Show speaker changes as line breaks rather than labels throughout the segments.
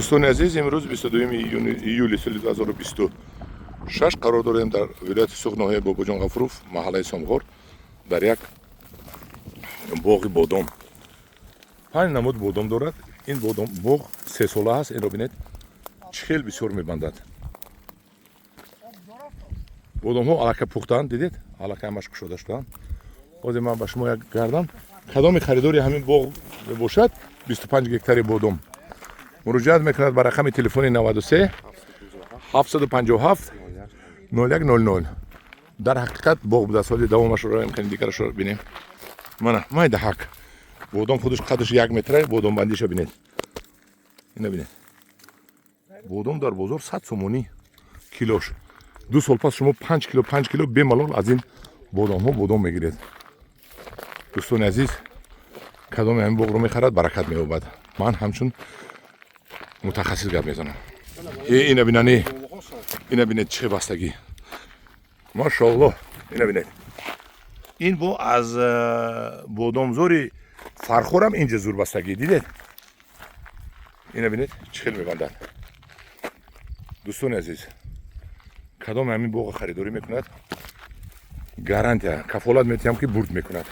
دوستان عزیز، امروز 22 ایولی سال 2026 قرار داریم در ولایت سوخناهای باباجان غفروف محله سامغور در یک باغ بادام. 5 نمود بادام دارد. این بادام باغ 3 ساله است. این را ببینید چخیل بسیار میبندد. بادام ها الکه پختند، دیدید؟ الکه همش کشاده شدند. باز من به شما یک گردم کدام خریداری همین باغ باشد 25 گکتار بادام مراجعت میکند به رقم تلفن 93 757 0100. در حقیقت باغ بوده سالی دوامش رو امکان دیگرش رو بینیم. من ده حق بادام خودش قدش 1 متره. بادام بندیش بینید. اینو بینید. بادام در بازار 100 سومونی کیلوش. 2 سال پس شما 5 کیلو بمالال از این بادام ها بادام میگیرید. دوستان عزیز، کدام همین باغ رو میخرد برکت مییابد. من همچون متخصص گپ میزنم. اینو بینید. اینو بینید چه بستگی. ماشاءالله. اینو بینید. این با از بادامزوری فرخورم اینجا زور بستگی دیدید. اینو بینید چخیل میبندن. دوستان عزیز، کدام همین باغ خریداری میکند گارانتی کفالت میتیم که برد میکند.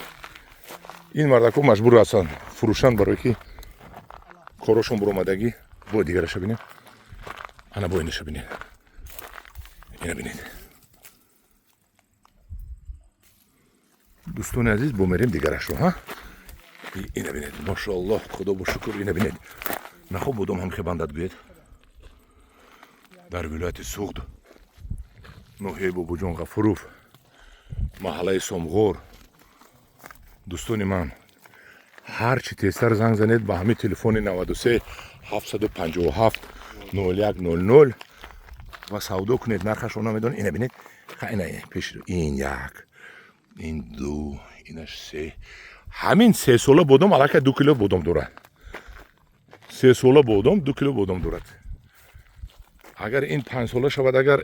این مردکو مجبور هستن فروشن برای که کارشون برآمدگی. با دیگرش ببینید. انا با اینش ببینید. اینو بینید. دوستان عزیز بمیریم دیگرش رو ها. اینو بینید. ماشاءالله خدا با شکر. اینو بینید. نخو بودم هم خبندت گوید در ولایت سوخت نوحه باباجان غفروف محله سامغور. دوستان من هر چی تیزتر زنگ زنید به همین تلفن 93 757 0100 و سودا کنید. نرخش اونا میدونید. اینو بینید. اینه پیش رو. این یک، این دو، اینش سه. همین 3 ساله بادام الکه 2 کیلو بادام دارد. 3 ساله بادام 2 کیلو بادام دارد. اگر این 5 ساله شود، اگر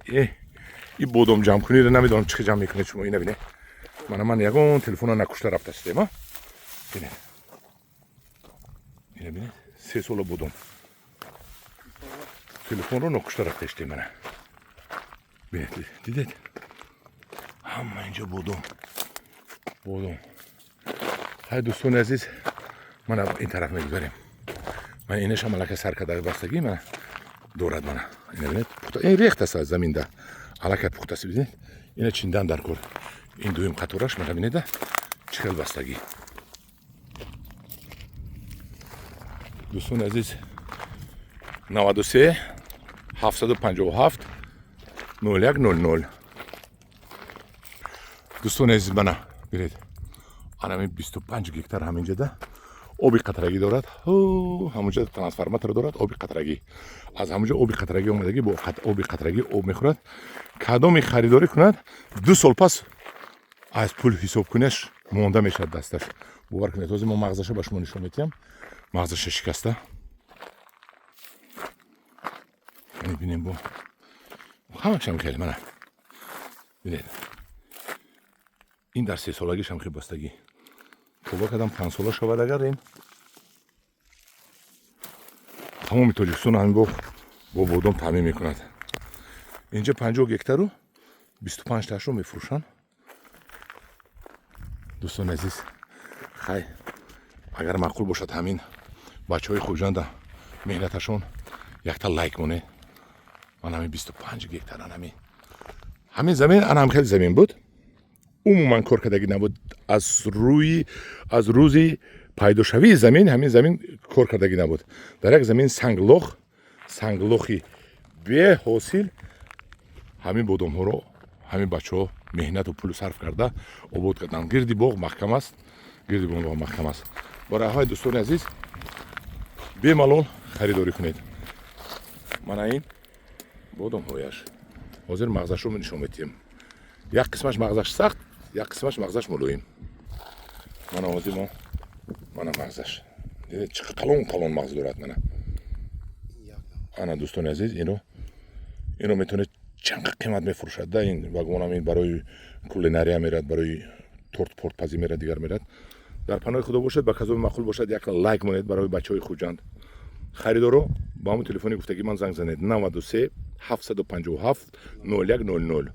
این بادام جمع کنید نمیدونم چه جمع میکنید شما. اینو بینید. من یگون تلفن نکشته رفته استم ها. بینید. اینو بینید. 3 ساله بادام. تلفن رو نکشته رفته استم من. بینید. دیدید؟ همه اینجا بادام. های دوستان عزیز، من این طرف میگذاریم. من اینش هم الکه سر کده بستگی من دورد من. اینو بینید. این ریخت است از زمین ده. الکه پخته است ببینید. اینو چیندن در کار. این دویم قطورش من ببینید چخیل بستگی. دوستان عزیز 93 757 0100. دوستان عزیز من برید. همین 25 گکتار همینجا ده آبی قطرگی دارد. همونجا ترانسفورماتور دارد. آبی قطرگی از همونجا آبی قطرگی اومدگی با آبی قطرگی آب میخورد. کدام خریداری کند 2 سال پس از پول حساب کنش مونده میشد دستش. باور کنید. تازه ما مغزش به شما نشون میدیم. مغزش شکسته. ببینیم با همش هم خیلی منه. ببینید. این در 3 سالگیش هم خیلی بستگی. توبه کدام 5 ساله شود اگر این تمام تاجیکستان همین با بادام تامین میکند. اینجا 50 گکتار رو 25 تاش رو میفروشن. دوستان عزیز، خیر اگر معقول باشد همین بچهای خوجنده مهنتشون یک تا لایک مونه. من همین 25 گکتار همین زمین هم خیلی زمین بود. عموما کار کردگی نبود. از روزی پیدا شوی زمین همین زمین کار کردگی نبود. در یک زمین سنگلوخی به حاصل همین بادام ها رو همین بچه ها مهنت و پول صرف کرده آباد کردن. گردی باغ محکم است. برای های دوستان عزیز بی‌ملال خریداری کنید. من این بادام هایش حاضر مغزش رو نشون میدیم. یک قسمش مغزش سخت، یک قسمش مغزش ملایم. من آوازی من مغزش دیدید چه قلون مغز دارد. من دوستان عزیز اینو میتونه چند قیمت میفروشد ده. این واگون این برای کولیناریا میرد، برای تورت پزی میرد، دیگر میرد. در پناه خدا باشد، با کذاب معقول باشد یک لایک مونید برای بچهای خوجند. خریدارو با همون تلفنی گفتگی من زنگ زنید 93 757 0100